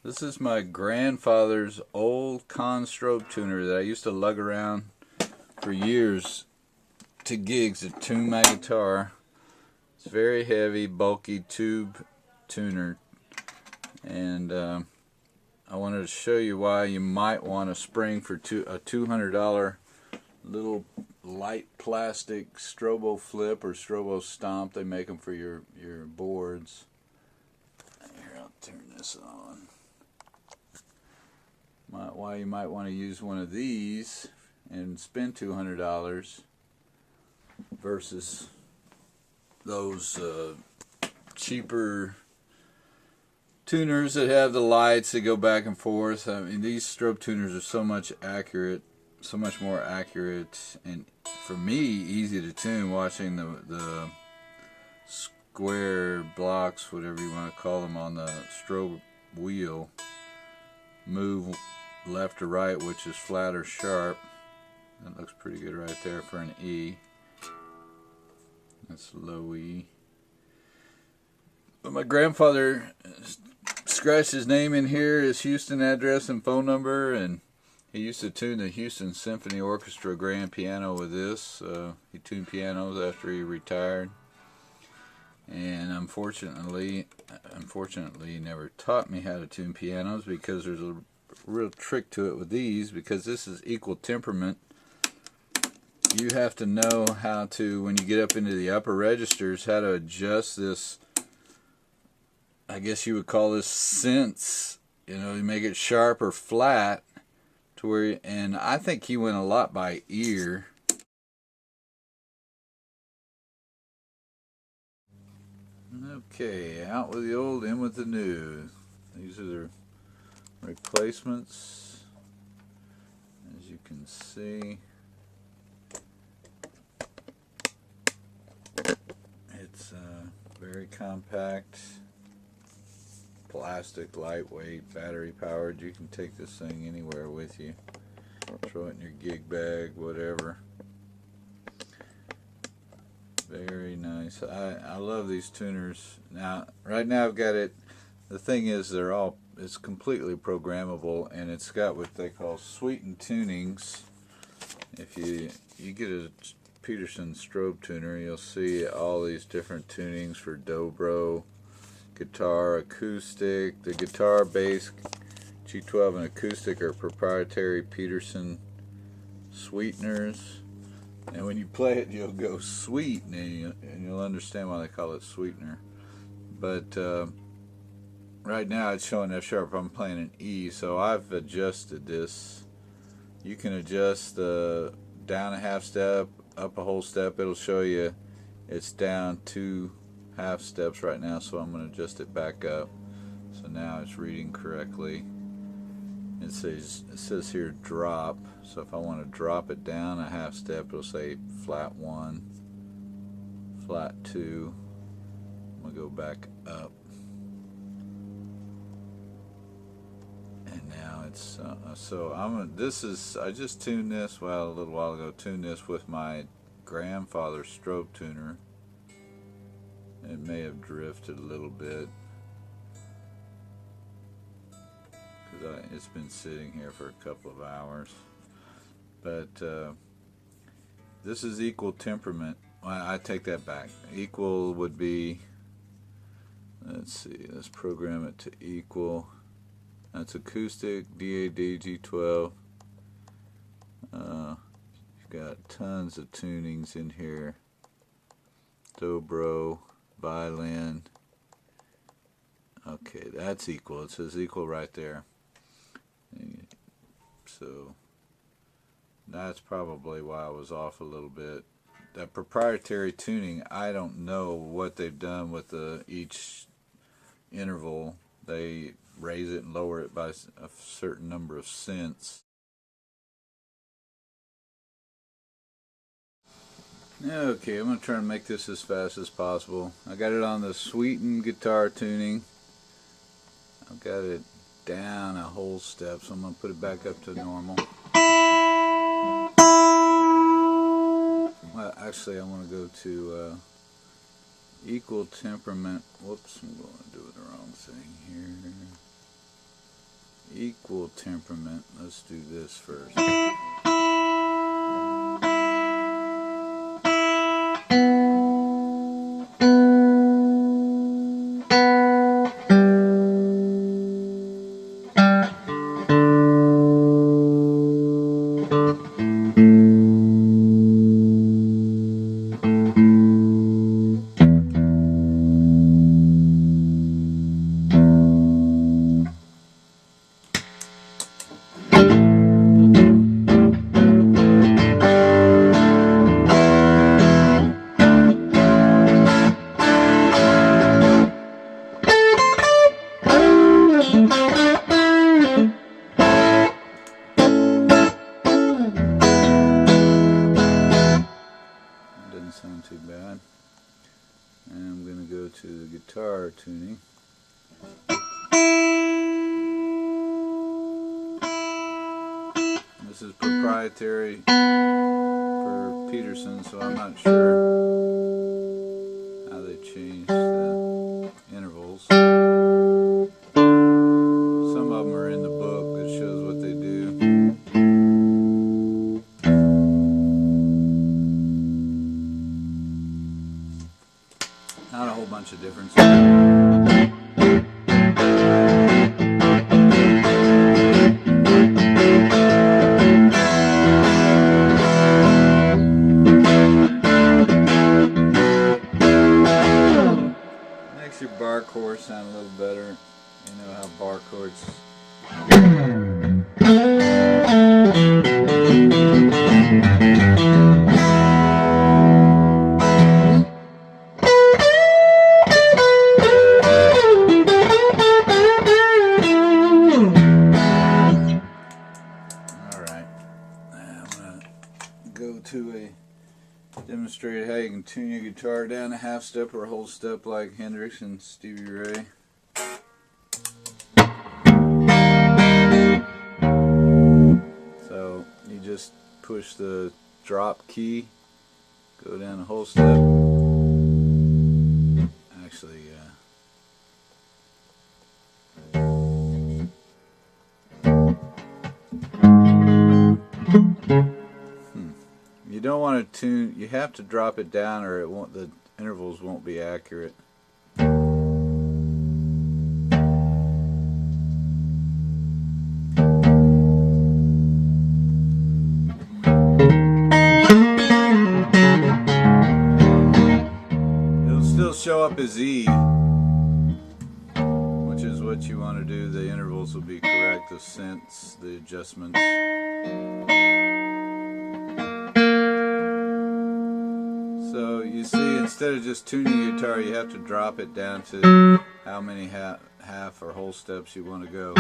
This is my grandfather's old Conn Strobe tuner that I used to lug around for years to gigs to tune my guitar. It's very heavy, bulky tube tuner, and I wanted to show you why you might want a spring for a $200 little light plastic StroboFlip or StroboStomp. They make them for your boards. Here, I'll turn this on. Why you might want to use one of these and spend $200 versus those cheaper tuners that have the lights that go back and forth. I mean, these strobe tuners are so much more accurate, and for me, easy to tune. Watching the square blocks, whatever you want to call them, on the strobe wheel move left or right, which is flat or sharp. That looks pretty good right there for an E. That's low E. But my grandfather scratched his name in here, his Houston address and phone number, and he used to tune the Houston Symphony Orchestra grand piano with this. He tuned pianos after he retired, and unfortunately he never taught me how to tune pianos, because there's a real trick to it with these. Because this is equal temperament, you have to know how to, when you get up into the upper registers, how to adjust this. I guess you would call this sense, you make it sharp or flat to where, and I think he went a lot by ear. Okay, out with the old, in with the new. These are the replacements, as you can see. It's very compact, plastic, lightweight, battery powered. You can take this thing anywhere with you. Throw it in your gig bag, whatever. Very nice. I love these tuners. Now, right now I've got it. The thing is, it's completely programmable, and it's got what they call sweetened tunings. If you get a Peterson strobe tuner, you'll see all these different tunings for dobro, guitar, acoustic. The guitar, bass, G12, and acoustic are proprietary Peterson sweeteners. And when you play it, you'll go sweet, and you'll understand why they call it sweetener. But right now it's showing F sharp. I'm playing an E, so I've adjusted this. You can adjust the down a half step, up a whole step. It'll show you it's down 2 half steps right now, so I'm going to adjust it back up. So now it's reading correctly. It says here drop, so if I want to drop it down a half step, it'll say flat 1, flat 2. I'm going to go back up, and now it's so I just tuned this, well, a little while ago, tuned this with my grandfather's strobe tuner. It may have drifted a little bit, because it's been sitting here for a couple of hours. But this is equal temperament. Well, I take that back. Equal would be, let's see, let's program it to equal. That's acoustic, DAD, G12. You've got tons of tunings in here. Dobro, violin. Okay, that's equal. It says equal right there. So that's probably why I was off a little bit. That proprietary tuning, I don't know what they've done with each interval. They raise it and lower it by a certain number of cents. Okay, I'm going to try and make this as fast as possible. I got it on the sweetened guitar tuning. I've got it down a whole step, so I'm going to put it back up to normal. Well, actually, I want to go to equal temperament. Whoops, I'm going to do the wrong thing here. equal temperament. Let's do this first. Doesn't sound too bad. And I'm going to go to the guitar tuning. This is proprietary for Peterson, so I'm not sure how they changed the intervals. Some of them are in the book that shows what they do. Not a whole bunch of difference. Makes your bar chords sound a little better. You know how bar chords. Go to a demonstrate how you can tune your guitar down a half step or a whole step like Hendrix and Stevie Ray. So you just push the drop key, go down a whole step. Actually, you don't want to tune, you have to drop it down or it won't, the intervals won't be accurate. It'll still show up as E, which is what you want to do. The intervals will be correct, the sense, the adjustments. So you see, instead of just tuning your guitar, you have to drop it down to how many half or whole steps you want to go.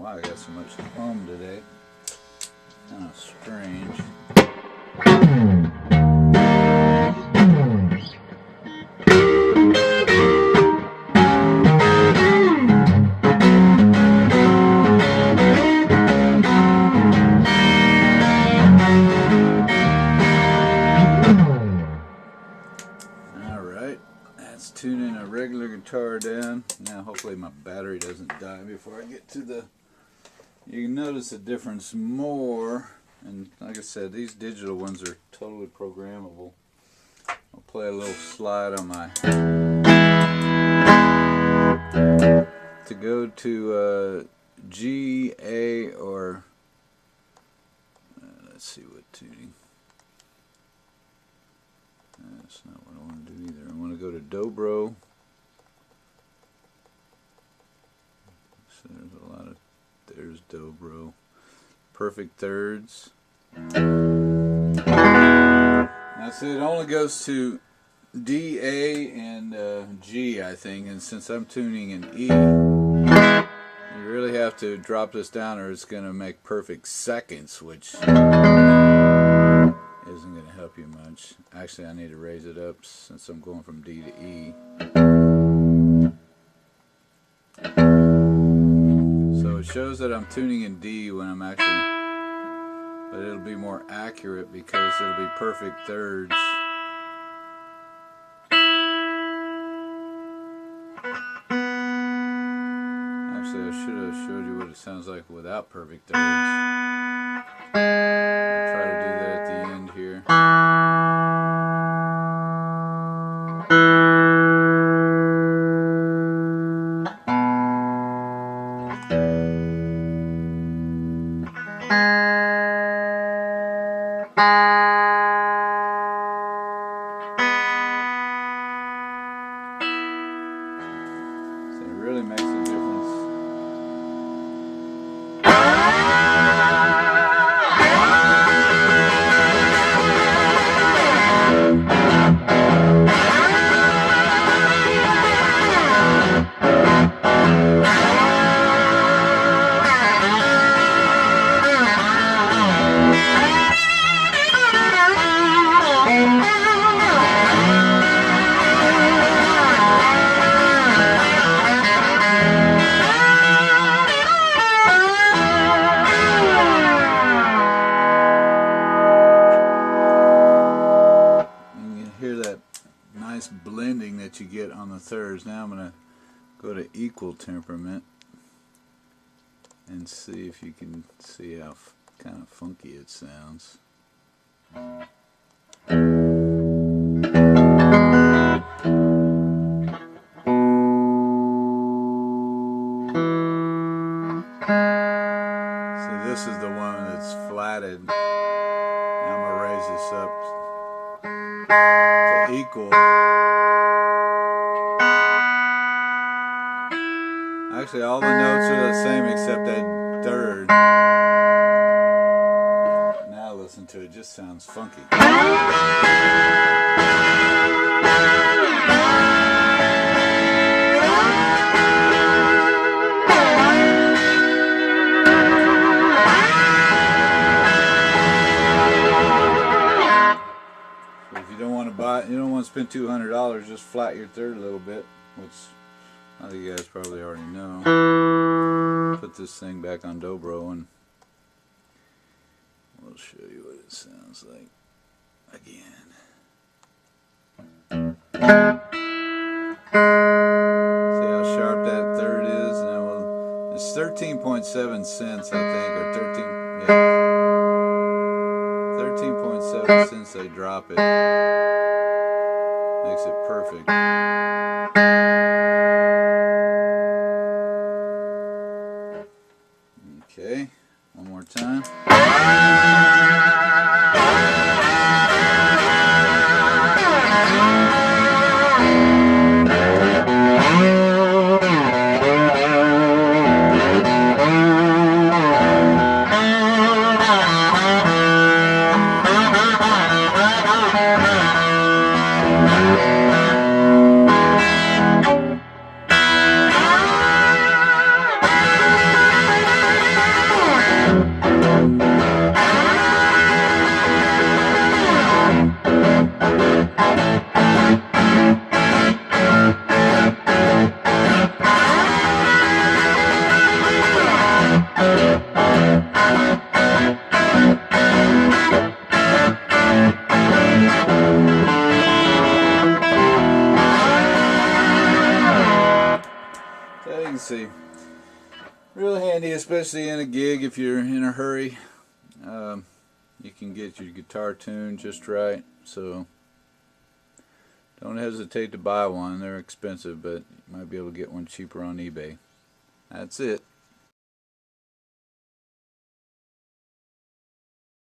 I got so much hum today. Kind of strange. Alright, that's tuning a regular guitar down. Now hopefully my battery doesn't die before I get to the... You can notice a difference more, and like I said, these digital ones are totally programmable. I'll play a little slide on my... To go to G, A, or... let's see what tuning. That's not what I want to do either. I want to go to dobro. So there's a lot of... There's dobro. Perfect thirds. Now see, it only goes to D, A, and G, I think. And since I'm tuning in E, you really have to drop this down or it's going to make perfect seconds, which isn't going to help you much. Actually, I need to raise it up since I'm going from D to E. So it shows that I'm tuning in D when I'm actually, but it'll be more accurate because it'll be perfect thirds. Actually, I should have showed you what it sounds like without perfect thirds. I'll try to do that at the end here. So it really makes a difference. Blending that you get on the thirds. Now I'm going to go to equal temperament and see if you can see how kind of funky it sounds. See, this is the one that's flatted. Now I'm going to raise this up to equal. Actually, all the notes are the same except that third. Now listen to it, it just sounds funky. So if you don't want to buy, you don't want to spend $200, just flat your third a little bit, which I think you guys probably already know. Put this thing back on dobro and we'll show you what it sounds like again. See how sharp that third is? Now it's 13.7 cents, I think, or 13.7 cents they drop it. Makes it perfect. Okay, one more time. See, real handy, especially in a gig if you're in a hurry. You can get your guitar tuned just right, so don't hesitate to buy one. They're expensive, but you might be able to get one cheaper on eBay. That's it.